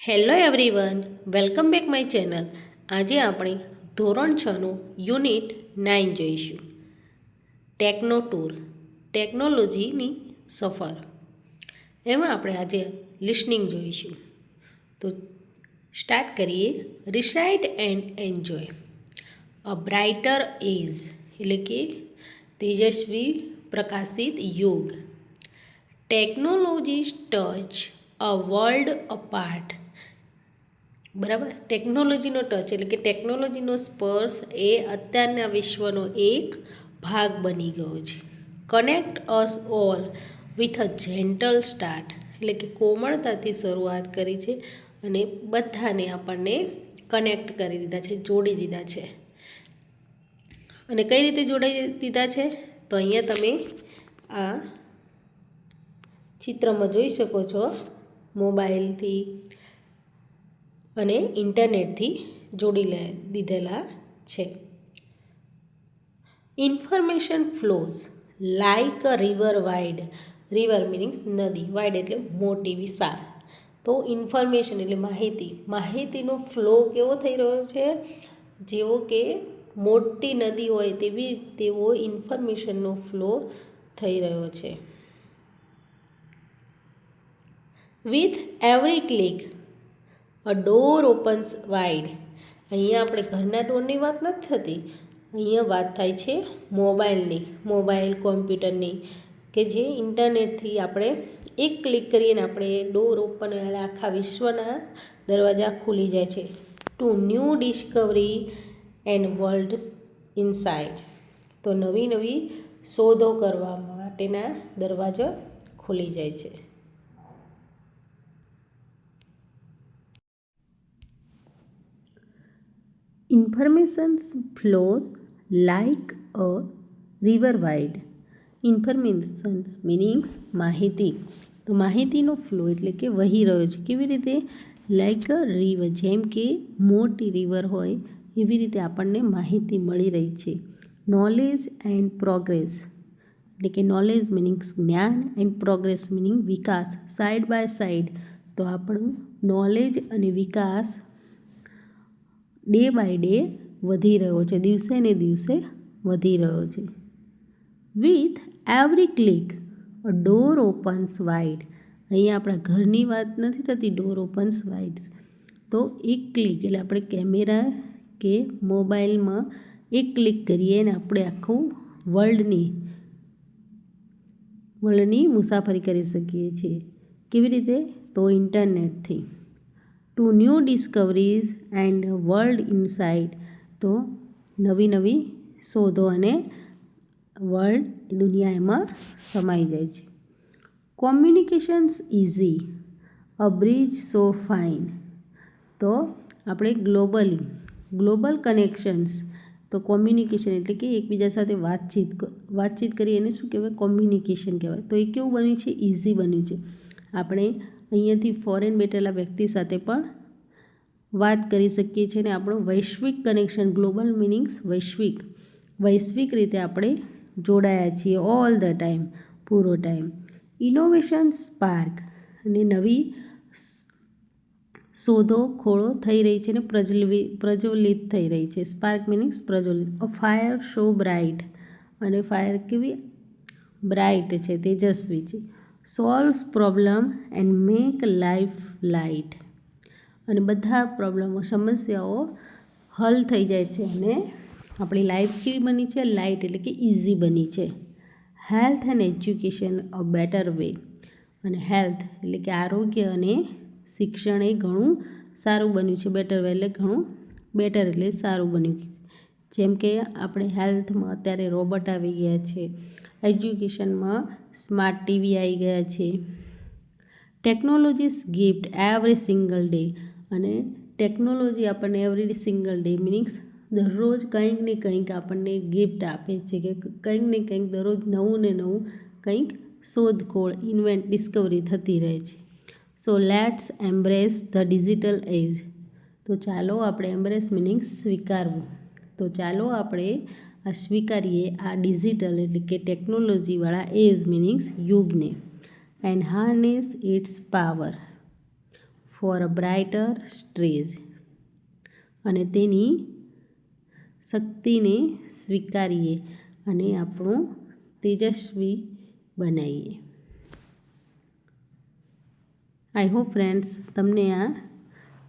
Hello everyone, welcome back my channel. આજે આપણે ધોરણ 6નું યુનિટ 9 જોઈશું. ટેકનો ટૂર, ટેકનોલોજીની સફર. એમાં આપણે આજે લિસનિંગ જોઈશું. તો સ્ટાર્ટ કરીએ. Recite and enjoy a brighter age, એટલે કે તેજસ્વી પ્રકાશિત યુગ. Technology touch a world apart. બરાબર, ટેકનોલોજીનો ટચ એટલે કે ટેકનોલોજીનો સ્પર્શ એ અત્યારના વિશ્વનો એક ભાગ બની ગયો છે. Connect us all with a gentle start, એટલે કે કોમળતાથી શરૂઆત કરી છે અને બધાને આપણને કનેક્ટ કરી દીધા છે, જોડી દીધા છે. અને કઈ રીતે જોડાઈ દીધા છે? તો અહીંયા તમે આ ચિત્રમાં જોઈ શકો છો. મોબાઈલથી અને ઇન્ટરનેટથી જોડી દીધેલા છે. Information flows like a river wide. River meanings નદી, વાઇડ એટલે મોટી, વિશાળ. તો ઇન્ફોર્મેશન એટલે માહિતી, માહિતીનો ફ્લો કેવો થઈ રહ્યો છે? જેવો કે મોટી નદી હોય તેવો ઇન્ફોર્મેશનનો ફ્લો થઈ રહ્યો છે. With every click a door opens wide. અહીંયા આપણે ઘરના ડોરની વાત નથી થતી, અહીંયા વાત થાય છે મોબાઈલની, મોબાઈલ કોમ્પ્યુટરની, કે જે ઇન્ટરનેટથી આપણે એક ક્લિક કરીને આપણે ડોર ઓપન, આખા વિશ્વના દરવાજા ખુલી જાય છે. To new Discovery and world inside. તો નવી નવી શોધો કરવા માટેના દરવાજા ખુલી જાય છે. Information flows like a river wide. Informations meanings માહિતી. તો માહિતીનો ફ્લો એટલે કે વહી રહ્યો છે. કેવી રીતે? લાઇક અ રિવર, જેમ કે મોટી રિવર હોય એવી રીતે આપણને માહિતી મળી રહી છે. નોલેજ એન્ડ પ્રોગ્રેસ, એટલે કે નોલેજ મિનિંગ્સ જ્ઞાન એન્ડ પ્રોગ્રેસ મિનિંગ વિકાસ. સાઈડ બાય સાઈડ, તો આપણું નોલેજ અને વિકાસ ડે બાય ડે વધી રહ્યો છે, દિવસે ને દિવસે વધી રહ્યો છે. With every click a door opens wide. અહીંયા આપણા ઘરની વાત નથી થતી, ડોર ઓપન્સ વાઇડ. તો એક ક્લિક એટલે આપણે કેમેરા કે મોબાઈલમાં એક ક્લિક કરીએ અને આપણે આખું વર્લ્ડની મુસાફરી કરી શકીએ છીએ. કેવી રીતે? તો ઇન્ટરનેટથી. To new discoveries and world inside. તો નવી નવી શોધો અને વર્લ્ડ, દુનિયા એમાં સમાઈ જાય છે. કોમ્યુનિકેશન્સ ઇઝી અ બ્રિજ સો ફાઇન. તો આપણે ગ્લોબલ કનેક્શન્સ. તો કોમ્યુનિકેશન એટલે કે એકબીજા સાથે વાતચીત કરી એને શું કહેવાય? કોમ્યુનિકેશન કહેવાય. તો એ કેવું બન્યું છે? ઇઝી બન્યું છે. આપણે અહીંયાથી ફોરેન બેઠેલા વ્યક્તિ સાથે પણ વાત કરી શકીએ છીએ અને આપણું વૈશ્વિક કનેક્શન, ગ્લોબલ મિનિંગ્સ વૈશ્વિક રીતે આપણે જોડાયા છીએ ઓલ ધ ટાઈમ, પૂરો ટાઈમ. ઇનોવેશન સ્પાર્ક, અને નવી શોધો ખોળો થઈ રહી છે અને પ્રજ્વલિત થઈ રહી છે. સ્પાર્ક મિનિંગ્સ પ્રજ્વલિત. અ ફાયર સો બ્રાઇટ, અને ફાયર કેવી? બ્રાઇટ છે, તેજસ્વી છે. Solves problem and make life light. અને બધા પ્રોબ્લેમો, સમસ્યાઓ હલ થઈ જાય છે અને આપણી લાઈફ કેવી બની છે? લાઇટ, એટલે કે ઇઝી બની છે. Health and education a better way. અને હેલ્થ એટલે કે આરોગ્ય અને શિક્ષણ એ ઘણું સારું બન્યું છે. બેટર વે એટલે ઘણું, બેટર એટલે સારું બન્યું. જેમ કે આપણે હેલ્થમાં અત્યારે રોબોટ આવી ગયા છે, એજ્યુકેશનમાં સ્માર્ટ ટીવી આવી ગયા છે. Technologies gift every single day. અને ટેકનોલોજી આપણને એવરી સિંગલ ડે મિનિંગ્સ દરરોજ કંઈક ને કંઈક આપણને ગિફ્ટ આપે છે, કે કંઈક ને કંઈક દરરોજ નવું ને નવું કંઈક શોધખોળ, ડિસ્કવરી થતી રહે છે. So let's embrace the digital એજ. તો ચાલો આપણે એમ્બ્રેસ મિનિંગ્સ સ્વીકારવું. તો ચાલો આપણે આ સ્વીકારીએ આ ડિજિટલ એટલે કે ટેકનોલોજીવાળા એજ મિનિંગ્સ યુગને. And harness its power for a brighter stage, અને તેની શક્તિને સ્વીકારીએ અને આપણું તેજસ્વી બનાવીએ. આઈ હોપ ફ્રેન્ડ્સ તમને આ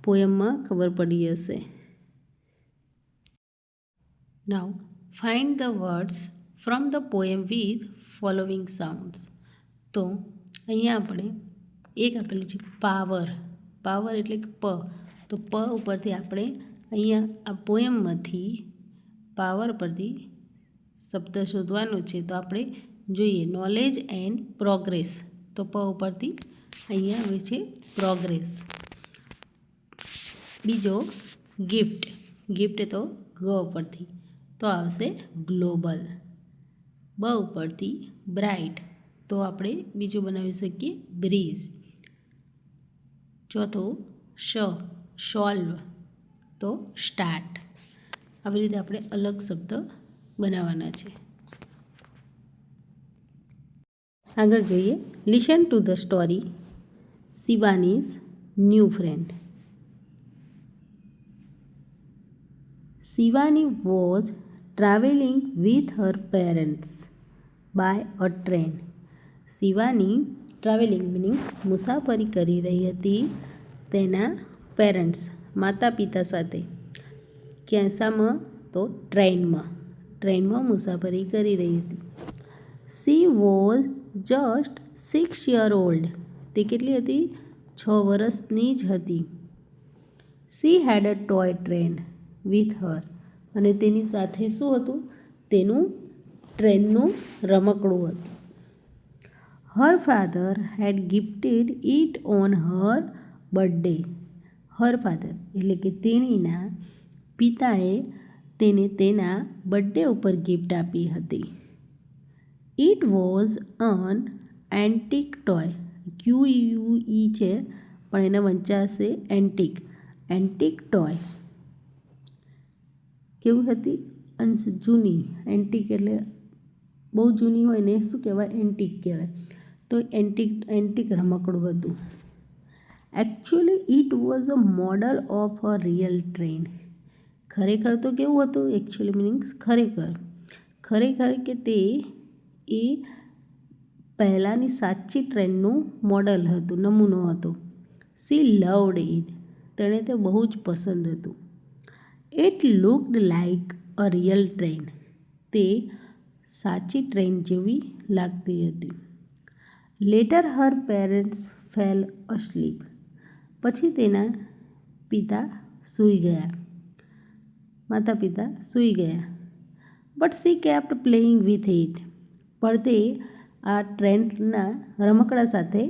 પોયમમાં ખબર પડી હશે. Now find the words from the poem with following sounds. તો અહીંયા આપણે એક આપેલું છે પાવર. પાવર એટલે કે પ. તો પ ઉપરથી આપણે અહીંયા આ પોયમમાંથી પાવર પરથી શબ્દ શોધવાનો છે. તો આપણે જોઈએ નોલેજ એન્ડ પ્રોગ્રેસ. તો પ ઉપરથી અહીંયા આવે છે પ્રોગ્રેસ. બીજો ગિફ્ટ. ગિફ્ટ તો ગ ઉપરથી તો આવશે ગ્લોબલ. બ ઉપરથી બ્રાઇટ તો આપણે બીજું બનાવી શકીએ બ્રીઝ. ચોથો સોલ્વ તો સ્ટાર્ટ. આવી રીતે આપણે અલગ શબ્દ બનાવવાના છે. આગળ જોઈએ listen to the story Shivani's new friend. Shivani was traveling with her parents by a train. Shivani travelling meanings મુસાફરી કરી રહી હતી તેના પેરેન્ટ્સ માતા પિતા સાથે. ક્યાં શામાં? તો ટ્રેનમાં મુસાફરી કરી રહી હતી. She was just 6 years old. તે કેટલી હતી? 6 વર્ષની જ હતી. She had a toy train with her. અને તેની સાથે શું હતું? તેનું ટ્રેનનું રમકડું હતું. Her father had gifted it on her birthday. Her father એટલે કે તેણીના પિતાએ તેને તેના બર્થડે ઉપર ગિફ્ટ આપી હતી. It was an antique toy. QUE છે પણ એને વંચાશે એન્ટિક. એન્ટિક ટોય કેવી હતી? અંશ જૂની. એન્ટિક એટલે બહુ જૂની હોય ને શું કહેવાય? એન્ટિક કહેવાય. તો એન્ટિક રમકડું હતું. Actually it was a model of a real train. ખરેખર તો કેવું હતું? એકચ્યુઅલી મીનિંગ્સ ખરેખર કે તે એ પહેલાંની સાચી ટ્રેનનું મોડલ હતું, નમૂનો હતો. She loved it. તેણે તે બહુ જ પસંદ હતું. It looked like a real train. તે સાચી ટ્રેન જેવી લાગતી હતી. Later her parents fell asleep. પછી તેના માતા પિતા સૂઈ ગયા. But she kept playing with it. પણ તે આ ટ્રેનના રમકડા સાથે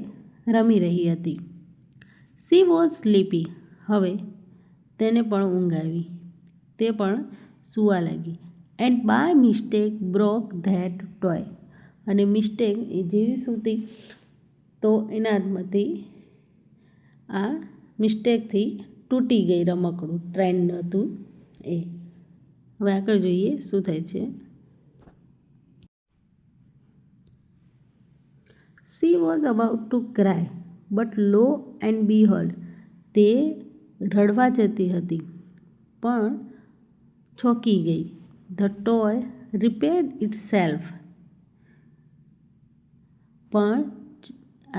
રમી રહી હતી. She was sleepy. હવે તેને પણ ઊંઘ આવી. તે પણ સૂવા લાગી. And by mistake broke that toy. અને મિસ્ટેક એ જેવી સૂતી તો એના હાથમાંથી આ મિસ્ટેકથી તૂટી ગઈ રમકડું. ટ્રેન હતું એ. હવે આગળ જોઈએ શું થાય છે. She was about to cry, but lo and behold, તે રડવા જતી હતી પણ ચોંકી ગઈ. The toy repaired itself. પણ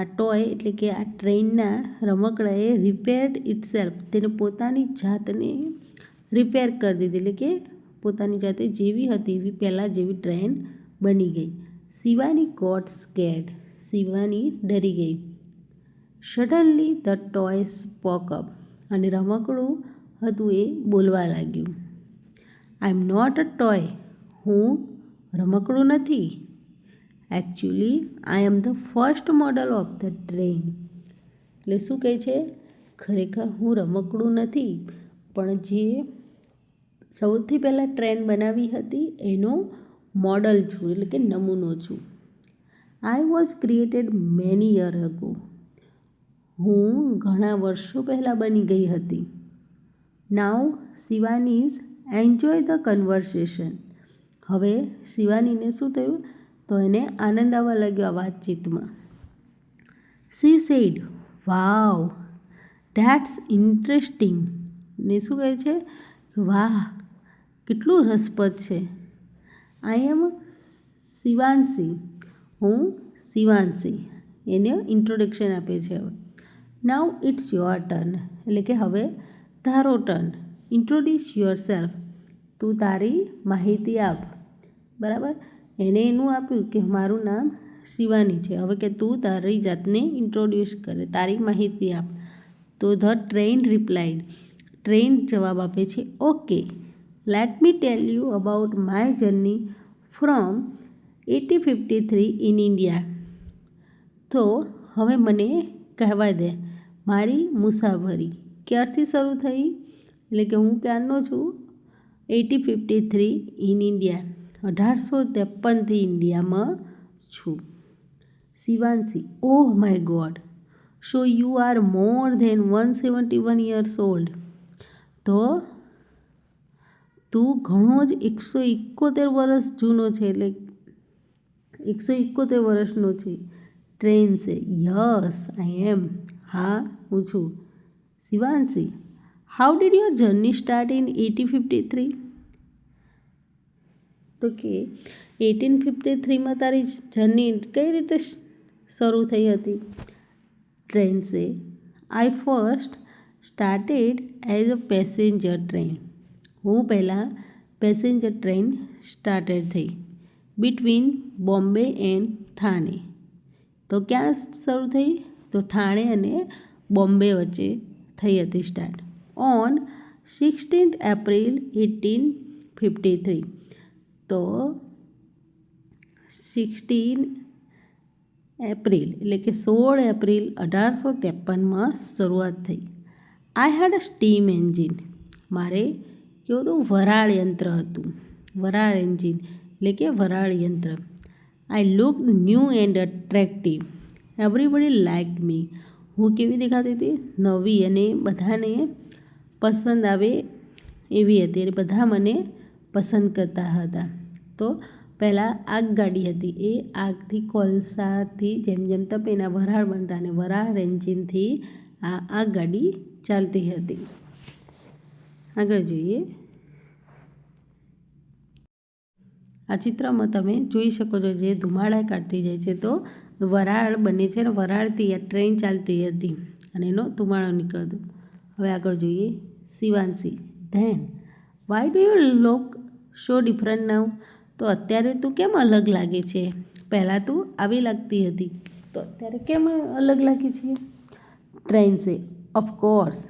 આ ટોય એટલે કે આ ટ્રેનના રમકડાએ રિપેર્ડ ઇટસેલ્ફ. તેને પોતાની જાતને રિપેર કરી દીધી. એટલે કે પોતાની જાતે જેવી હતી એવી પહેલાં જેવી ટ્રેન બની ગઈ. Shivani got scared. શિવાની ડરી ગઈ. Suddenly the toy spoke up. અને રમકડું હતું એ બોલવા લાગ્યું. આઈ એમ નોટ અ ટોય. હું રમકડું નથી. Actually I am the first model of the train. એટલે શું કહે છે? ખરેખર હું રમકડું નથી પણ જે સૌથી પહેલાં ટ્રેન બનાવી હતી એનો મોડલ છું, એટલે કે નમૂનો છું. I was created many year ago. હું ઘણા વર્ષો પહેલાં બની ગઈ હતી. નાઉ શિવાનીઝ એન્જોય ધ કન્વર્સેશન. હવે શિવાનીને શું થયું? તો એને આનંદ આવવા લાગ્યો આ વાતચીતમાં. She said wow that's interesting. ને શું કહે છે? વાહ, કેટલું રસપ્રદ છે. આઈ એમ શિવાંશી. હું શિવાંશી. એને ઇન્ટ્રોડક્શન આપે છે. હવે નાઉ ઇટ્સ યોર ટર્ન, એટલે કે હવે તારો ટર્ન. Introduce your self. તું તારી માહિતી આપ. બરાબર, એને એનું આપ્યું કે મારું નામ શિવાની છે. હવે કે તું તારી જાતને ઇન્ટ્રોડ્યુસ કરે, તારી માહિતી આપ. તો ધ ટ્રેન રિપ્લાઇડ. ટ્રેન જવાબ આપે છે, okay, let me tell you about my journey from 1853 in India. તો હવે મને કહેવા દે મારી મુસાફરી ક્યારથી શરૂ થઈ, એટલે કે હું ક્યારનો છું? 1853 ઇન ઇન્ડિયા, 1853થી ઇન્ડિયામાં છું. Shivanshi, oh my God, so you are more than 171 years old. તો તું ઘણો જ 171 વર્ષ જૂનો છે, એટલે 171 વર્ષનો છે. ટ્રેન છે, યસ આઈ એમ. હા, હું છું. Shivanshi, how did your journey start in 1853? તો કે 1853માં તારી જર્ની કઈ રીતે શરૂ થઈ હતી? ટ્રેન છે, I first started as a passenger train. હું પહેલાં પેસેન્જર ટ્રેન સ્ટાર્ટેડ થઈ બિટવીન બોમ્બે એન્ડ થાને. તો ક્યાં શરૂ થઈ? તો થાણે અને બોમ્બે વચ્ચે થઈ હતી સ્ટાર્ટ. On 16 April 1853. તો 16 એપ્રિલ એટલે કે 16 એપ્રિલ 1853માં શરૂઆત થઈ. આઈ હેડ અ સ્ટીમ એન્જિન. મારે કેવું હતું? વરાળ યંત્ર હતું. વરાળ એન્જિન એટલે કે વરાળ યંત્ર. I look new and attractive. Everybody liked me. હું કેવી દેખાતી હતી? નવી, અને બધાને પસંદ આવે એવી હતી, અને બધા મને પસંદ કરતા હતા. તો પહેલાં આગગાડી હતી, એ આગથી કોલસાથી જેમ જેમ તપે એના વરાળ બનતા, અને વરાળ એન્જિનથી આ આગગાડી ચાલતી હતી. આગળ જોઈએ. આ ચિત્રમાં તમે જોઈ શકો છો જે ધુમાડા કાઢતી જાય છે, તો વરાળ બને છે, અને વરાળથી આ ટ્રેન ચાલતી હતી અને એનો ધુમાડો નીકળતો. હવે આગળ જોઈએ. Shivanshi, then why do you look so different now? તો અત્યારે તું કેમ અલગ લાગે છે? પહેલાં તું આવી લાગતી હતી, તો અત્યારે કેમ અલગ લાગે છે? ટ્રેન છે, ઓફકોર્સ,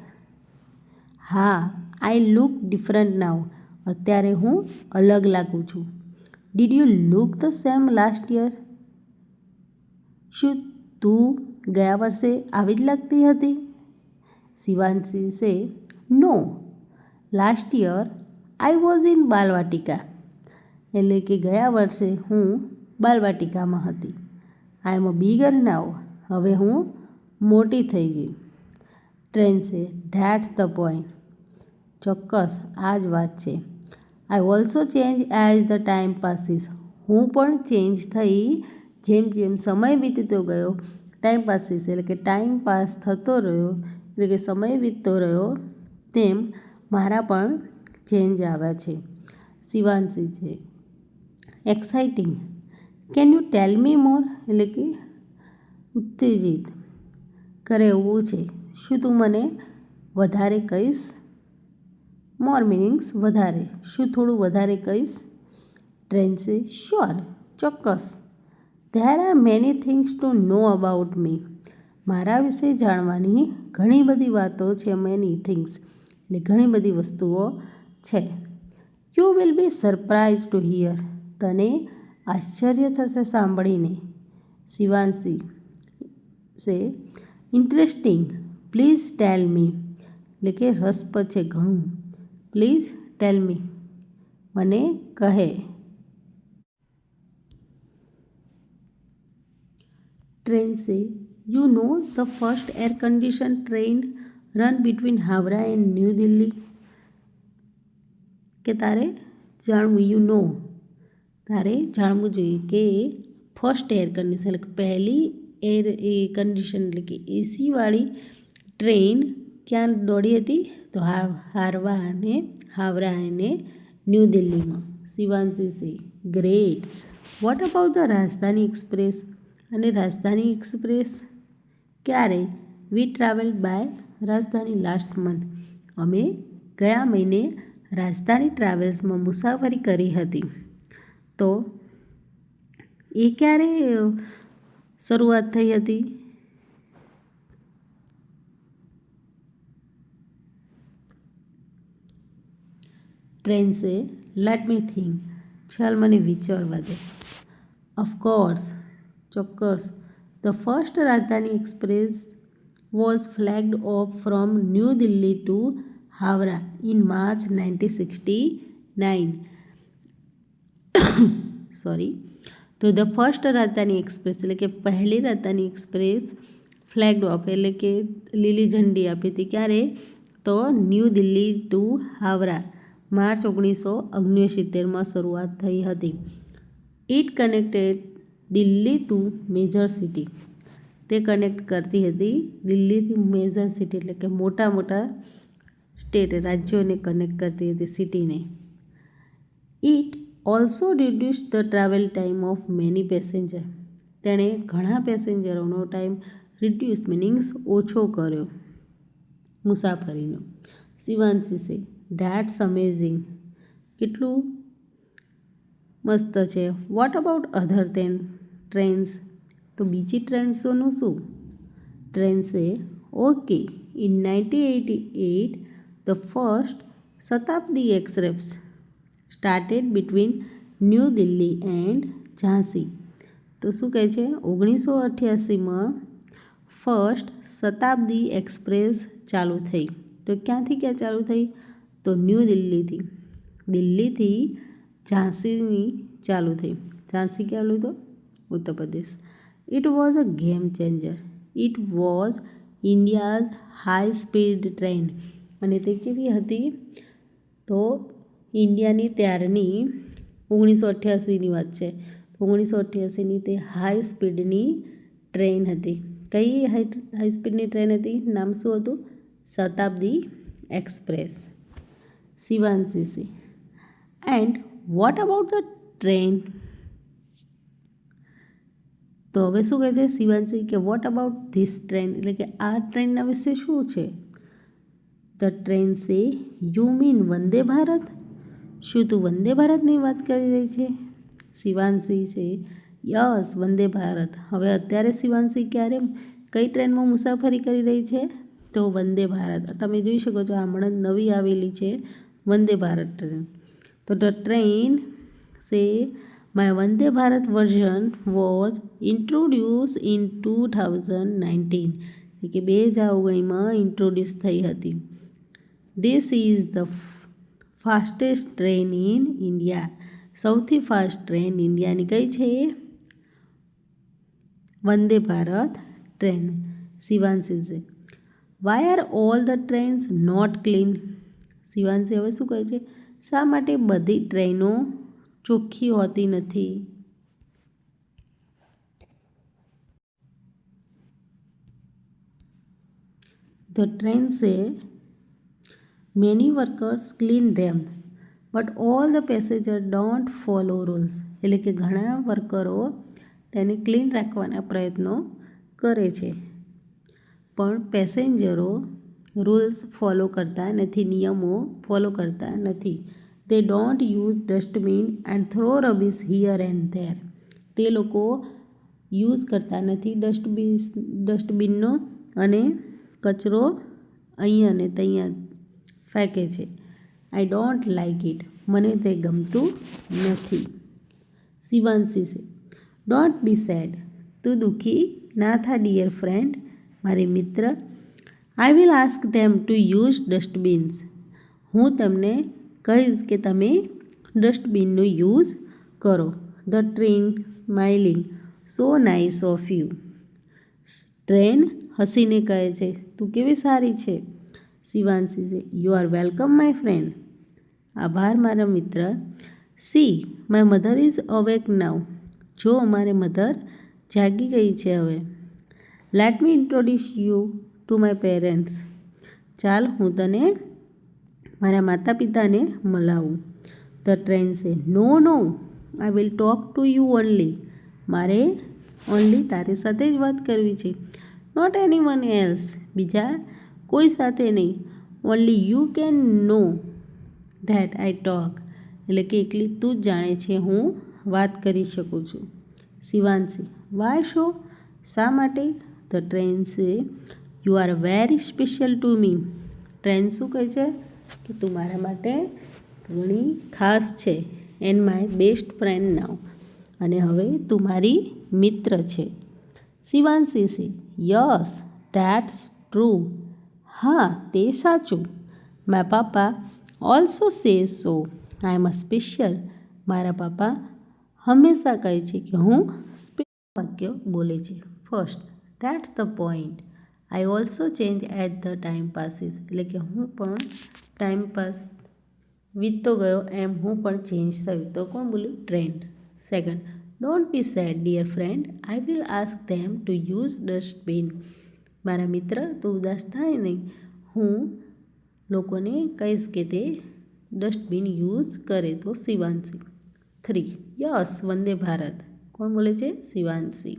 હા, આઈ લુક ડિફરન્ટ નાઉ. અત્યારે હું અલગ લાગું છું. Did you look the same last year? શું તું ગયા વર્ષે આવી જ લાગતી હતી? Shivanshi says, no, last year I was in Balvatika. એટલે કે ગયા વર્ષે હું બાલવાટિકામાં હતી. I am a bigger now. હવે હું મોટી થઈ ગઈ. ટ્રેન છે, ધેટ્સ ધ પોઈન્ટ. ચોક્કસ, આ જ વાત છે. આઈ also change as the time passes. હું પણ ચેન્જ થઈ જેમ જેમ સમય વીતતો ગયો. ટાઈમ પાસીસ એટલે કે ટાઈમ પાસ થતો રહ્યો, એટલે કે સમય વીતતો રહ્યો તેમ મારા પણ ચેન્જ આવ્યા છે. શિવાંશી છે, એક્સાઇટિંગ. કેન યુ ટેલ મી મોર? એટલે કે ઉત્તેજિત કરે એવું છે. શું તું મને વધારે કહીશ? મોર મિનિંગ્સ વધારે. શું થોડું વધારે કહીશ? ટ્રેન છે, શ્યોર, ચોક્કસ. There are many things to know about me. મારા વિશે જાણવાની ઘણી બધી વાતો છે. મેની થિંગ્સ એટલે ઘણી બધી વસ્તુઓ છે. You will be surprise to hear. તને આશ્ચર્ય થશે સાંભળીને. શિવાંશી સે, ઇન્ટરેસ્ટિંગ, પ્લીઝ ટેલ મી. એટલે કે રસપ્રદ છે ઘણું. પ્લીઝ ટેલ મી, મને કહે. ટ્રેન છે, you know the first air condition train run between Howrah and new Delhi. કે તારે જાણવું, યુ નો, તારે જાણવું જોઈએ કે ફર્સ્ટ એર કન્ડિશન એટલે પહેલી એર એ કન્ડિશન એટલે કે એસીવાળી ટ્રેન ક્યાં દોડી હતી? તો હાવરા અને ન્યૂ દિલ્હીમાં. શિવાંશી સે ગ્રેટ. વોટ અબાઉટ ધ રાજધાની એક્સપ્રેસ? અને રાજધાની એક્સપ્રેસ ક્યારે? વી ટ્રાવેલ્ડ બાય રાજધાની લાસ્ટ મંથ. અમે ગયા મહિને રાજધાની ટ્રાવેલ્સમાં મુસાફરી કરી હતી. તો એ ક્યારે શરૂઆત થઈ હતી? ટ્રેન સે લેટ મી થિંક. ચાલ મને વિચારવા દે. ઓફકોર્સ, ચોક્કસ. The first Rajdhani express was flagged off from New Delhi to Howrah in March 1969. Sorry. તો ધ ફર્સ્ટ રાજધાની એક્સપ્રેસ એટલે કે પહેલી રાજધાની એક્સપ્રેસ ફ્લેગ્ડ ઓફ એટલે કે લીલી ઝંડી આપી હતી. ક્યારે? તો New Delhi to Howrah March 1969માં શરૂઆત થઈ હતી. It connected Delhi to major city. તે કનેક્ટ કરતી હતી દિલ્હીથી મેજર સિટી એટલે કે મોટા મોટા સ્ટેટ રાજ્યોને કનેક્ટ કરતી હતી, સિટીને. It also reduce the travel time of many passenger. તેણે ઘણા પેસેન્જરોનો ટાઈમ રિડ્યુસ મિનિંગ્સ ઓછો કર્યો મુસાફરીનો. શિવાંશી સે ધેટ્સ અમેઝિંગ. કેટલું મસ્ત છે. What about other trains? તો બીજી ટ્રેન્સોનું શું? ટ્રેન સે okay. In 1988 the first Shatabdi express started between new Delhi and Jhansi. તો શું કહે છે? 1988માં ફર્સ્ટ શતાબ્દી એક્સપ્રેસ ચાલુ થઈ. તો ક્યાંથી ક્યાં ચાલુ થઈ? તો ન્યૂ દિલ્હીથી ઝાંસીની ચાલુ થઈ. ઝાંસી ક્યાં આવ્યું? તો Uttar Pradesh. It was a game changer. It was India's high speed train. અને તે કેવી હતી? તો ઇન્ડિયાની ત્યારની 1988ની વાત છે. 1988ની તે હાઈ સ્પીડની ટ્રેન હતી. કઈ હાઈ સ્પીડની ટ્રેન હતી? નામ શું હતું? શતાબ્દી એક્સપ્રેસ. શિવાંશી સે and what about the train? તો હવે શું કહે છે શિવાંશી કે વોટ અબાઉટ ધીસ ટ્રેન એટલે કે આ ટ્રેનના વિશે શું છે? The train says you mean Vande Bharat. શું તું વંદે ભારતની વાત કરી રહી છે? શિવાંશી છે યસ વંદે ભારત. હવે અત્યારે શિવાંશી ક્યારે કઈ ટ્રેનમાં મુસાફરી કરી રહી છે? તો વંદે ભારત. તમે જોઈ શકો છો હમણાં નવી આવેલી છે વંદે ભારત ટ્રેન. તો the train say my Vande Bharat version was introduce in 2019 એટલે કે 2019માં ઇન્ટ્રોડ્યુસ થઈ હતી. This is the fastest train in India. સૌથી ફાસ્ટ ટ્રેન ઇન્ડિયાની કઈ છે? વંદે ભારત ટ્રેન. શિવાંશી છે why are all the trains not clean? Shivanshi હવે શું કહે છે? શા માટે બધી ટ્રેનો ચોખ્ખી હોતી નથી? ધ ટ્રેન સે many workers clean them but all the passenger don't follow rules. એટલે કે ઘણા વર્કરો તેને ક્લીન રાખવાના પ્રયત્નો કરે છે પણ પેસેન્જરો રૂલ્સ ફોલો કરતા નથી, નિયમો ફોલો કરતા નથી. દે don't use dustbin and throw rubbish here and there. તે લોકો યુઝ કરતા નથી ડસ્ટબિનનો અને કચરો અહીંયા ને ત્યાં ફેંકે છે. I don't like it. મને તે ગમતું નથી. શિવાંશી છે ડોન્ટ બી સેડ. તું દુઃખી ના થા ડિયર ફ્રેન્ડ, મારી મિત્ર. I will ask them to use dustbins. હું તમને કહીશ કે તમે ડસ્ટબિનનો યુઝ કરો. The train smiling so nice of you. Train હસીને કહે છે તું કેવી સારી છે. શિવાંશી છે you are welcome my friend. આભાર મારા મિત્ર. See my mother is awake now. જો મારી મધર જાગી ગઈ છે હવે. Let me introduce you to my parents. ચાલ હું તને મારા માતા પિતાને મળાવું. The train says no no, I will talk to you only. મારે ઓનલી તારી સાથે જ વાત કરવી છે. નોટ એની વન એલ્સ, બીજા કોઈ સાથે નહીં. Only you can know that I talk, એટલે કે એકલી તું જ જાણે છે હું વાત કરી શકું છું. શિવાંશી વાય શો, શા માટે? The train says you are very special to me. Train શું કહે છે કે તું મારા માટે ઘણી ખાસ છે. એન્ડ માય બેસ્ટ ફ્રેન્ડ નાવ, અને હવે તું મારી મિત્ર છે. Shivanshi say yes that's true, હા તે સાચું. માય પાપા ઓલ્સો સે સો, આઈ એમ સ્પેશિયલ. મારા પાપા હંમેશા કહે છે કે હું સ્પેશિયલ વાક્ય બોલે છે. First that's the point. I also change at the time passes, એટલે કે હું પણ ટાઈમ પાસ વીતતો ગયો એમ હું પણ ચેન્જ થયું. તો કોણ બોલ્યું? Train. Second don't be sad dear friend, I will ask them to use dustbin. મારા મિત્ર તું ઉદાસ થાય નહીં, હું લોકોને કહીશ કે તે ડસ્ટબિન યુઝ કરે. તો શિવાંશી. 3 યસ વંદે ભારત. કોણ બોલે છે? Shivanshi.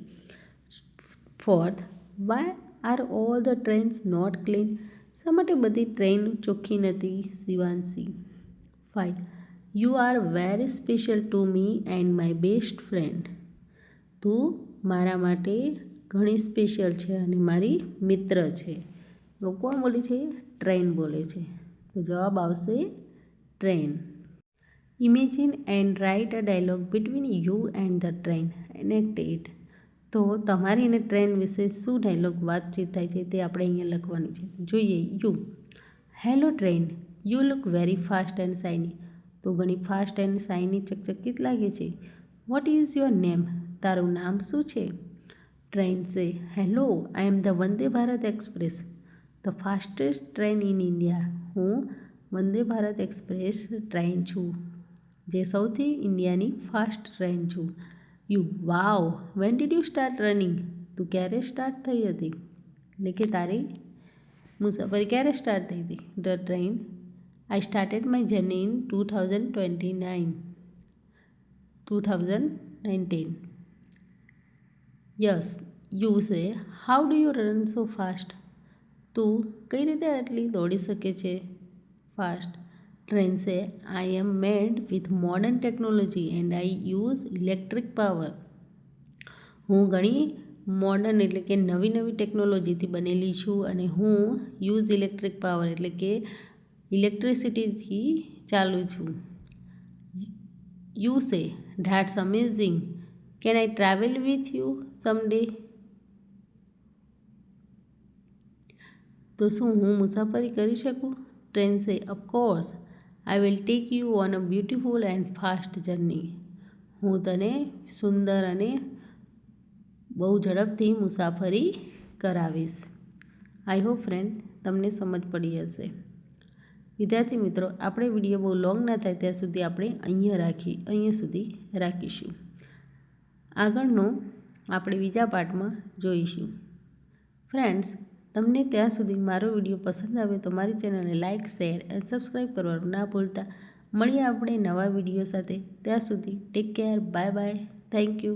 Fourth why are all the trains not clean, શા માટે બધી ટ્રેન ચોખ્ખી નથી? Shivanshi. 5 you are very special to me and my best friend. તું મારા માટે ઘણી સ્પેશિયલ છે અને મારી મિત્ર છે. તો કોણ બોલે છે? ટ્રેન બોલે છે. તો જવાબ આવશે train. Imagine and write a dialogue between you and the train and act it. તો તમારી અને ટ્રેન વિશે શું ડાયલોગ વાતચીત થાય છે તે આપણે અહીંયા લખવાનું છે. જોઈએ. You hello train, you look very fast and shiny. તો ઘણી ફાસ્ટ એન્ડ શાઇની ચકચકિત લાગે છે. What is your name? તારું નામ શું છે? Train say hello, I am the Vande Bharat express, the fastest train in India. હું વંદે ભારત એક્સપ્રેસ ટ્રેન છું, જે સૌથી ઇન્ડિયાની ફાસ્ટ ટ્રેન છું. You wow, when did you start running? તું ક્યારે સ્ટાર્ટ થઈ હતી? એટલે કે તારી મુસાફરી ક્યારે સ્ટાર્ટ થઈ હતી? The train I started my journey in 2019. Yes you say how do you run so fast? તું કઈ રીતે આટલી દોડી શકે છે fast? Train says I am made with modern technology and I use electric power. હું ઘણી મોડર્ન એટલે કે નવી નવી ટેકનોલોજીથી બનેલી છું અને હું યુઝ ઇલેક્ટ્રિક પાવર એટલે કે ઇલેક્ટ્રિસિટીથી ચાલુ છું. You say that's amazing, can I travel with you someday? તો શું હું મુસાફરી કરી શકું? Train says of course, I will take you on a beautiful and fast journey. હું તને સુંદર અને બહુ ઝડપથી મુસાફરી કરાવીશ. આઈ હોપ ફ્રેન્ડ તમને સમજ પડી હશે. વિદ્યાર્થી મિત્રો, આપણે વિડીયો બહુ લોંગ ના થાય ત્યાં સુધી આપણે અહીંયા સુધી રાખીશું. આગળનો આપણે બીજા પાર્ટમાં જોઈશું. ફ્રેન્ડ્સ, તમને ત્યાં સુધી મારો વિડીયો પસંદ આવે તો મારી ચેનલને લાઇક, શેર અને સબસ્ક્રાઈબ કરવાનું ના ભૂલતા. મળીએ આપણે નવા વિડીયો સાથે. ત્યાં સુધી take care, bye bye, thank you.